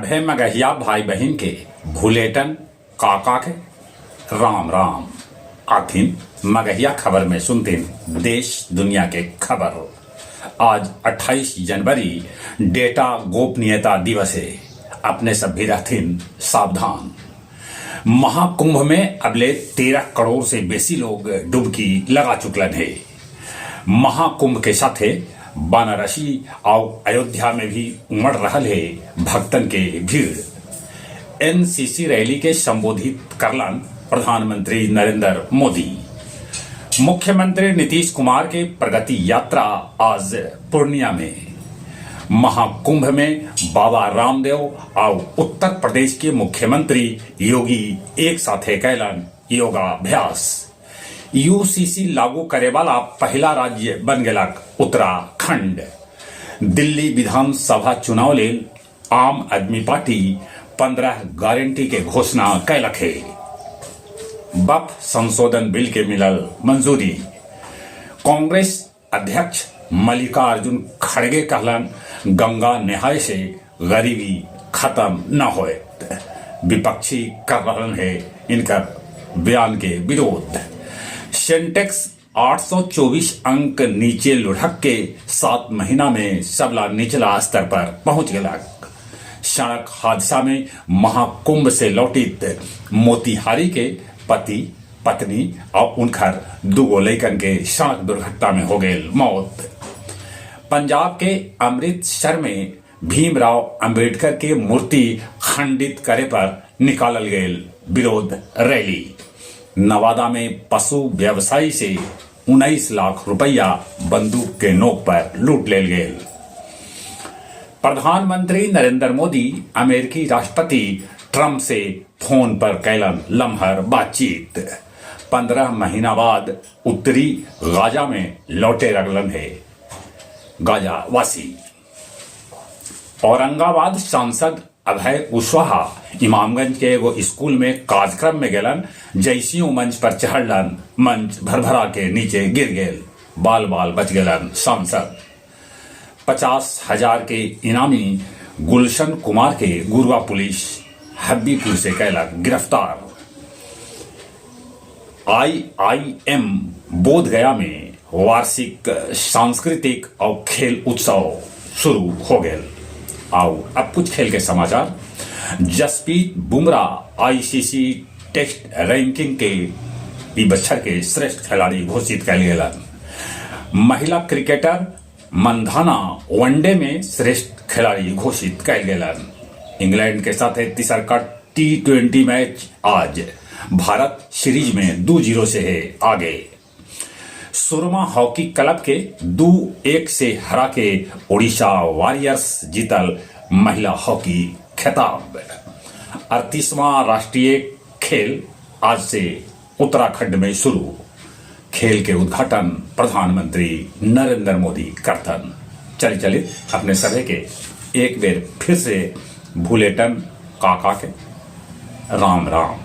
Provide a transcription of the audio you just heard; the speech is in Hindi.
सभे मगहिया भाई बहन के भूलेटन काका के राम राम। आथिन मगहिया खबर में सुनतीन देश दुनिया के खबर। आज 28 जनवरी डेटा गोपनीयता दिवस है। अपने सब भी रहथिन सावधान। महाकुंभ में अगले 13 करोड़ से बेसी लोग डुबकी लगा चुकलन है। महाकुंभ के साथे बनारसी और अयोध्या में भी उमड़ रहल है भक्तन के भीड़। एनसीसी रैली के संबोधित करलन प्रधानमंत्री नरेंद्र मोदी। मुख्यमंत्री नीतीश कुमार के प्रगति यात्रा आज पूर्णिया में। महाकुंभ में बाबा रामदेव और उत्तर प्रदेश के मुख्यमंत्री योगी एक साथे कैलन योगाभ्यास। यूसीसी लागू करे वाला पहला राज्य बन गेलक उत्तराखंड। दिल्ली विधानसभा चुनाव लेल आम आदमी पार्टी 15 गारंटी के घोषणा कैलक है। वक्फ संशोधन बिल के मिलल मंजूरी। कांग्रेस अध्यक्ष मल्लिकार्जुन खड़गे कहलन गंगा नहाय से गरीबी खत्म न होए। विपक्षी कर रहन है इनकर बयान के विरोध। सेंटेक्स 824 अंक नीचे लुढ़क के 7 महीना में सबला निचला स्तर पर पहुंच गया। सड़क हादसा में महाकुंभ से लौटित मोतिहारी के पति पत्नी और उनकर दुगो लैकन के सड़क दुर्घटना में हो गई मौत। पंजाब के अमृतसर में भीमराव अंबेडकर के मूर्ति खंडित करे पर निकालल गई विरोध रैली। नवादा में पशु व्यवसायी से 19 लाख रुपया बंदूक के नोक पर लूट ले गए। प्रधानमंत्री नरेंद्र मोदी अमेरिकी राष्ट्रपति ट्रंप से फोन पर कैलन लम्हर बातचीत। 15 महीना बाद उत्तरी गाजा में लौटे रगलन है गाजा वासी। औरंगाबाद सांसद अभय कुशवाहा इमामगंज के एगो स्कूल में कार्यक्रम में गेलन। जैसियों मंच पर चढ़लन, मंच भरभरा के नीचे गिर गेल, बाल बाल बच गेलन सांसद। 50,000 के इनामी गुलशन कुमार के गुरुआ पुलिस हब्बीपुर से कैलक गिरफ्तार। IIM बोधगया में वार्षिक सांस्कृतिक और खेल उत्सव शुरू हो गए। आओ अब कुछ खेल के समाचार। Jasprit Bumrah ICC test ranking के ई बछर के श्रेष्ठ खिलाड़ी घोषित कैल गेलन। महिला क्रिकेटर मंधाना वनडे में श्रेष्ठ खिलाड़ी घोषित कैल गेलन। इंग्लैंड के साथ तीसरा T20 मैच आज। भारत सीरीज में 2-0 से है आगे। सुरमा हॉकी क्लब के 2-1 से हरा के ओडिशा वॉरियर्स जीतल महिला हॉकी खिताब। 38वां राष्ट्रीय खेल आज से उत्तराखंड में शुरू। खेल के उद्घाटन प्रधानमंत्री नरेंद्र मोदी करतन। चलिए अपने सभी के एक बेर फिर से भूलेटन काका के राम राम।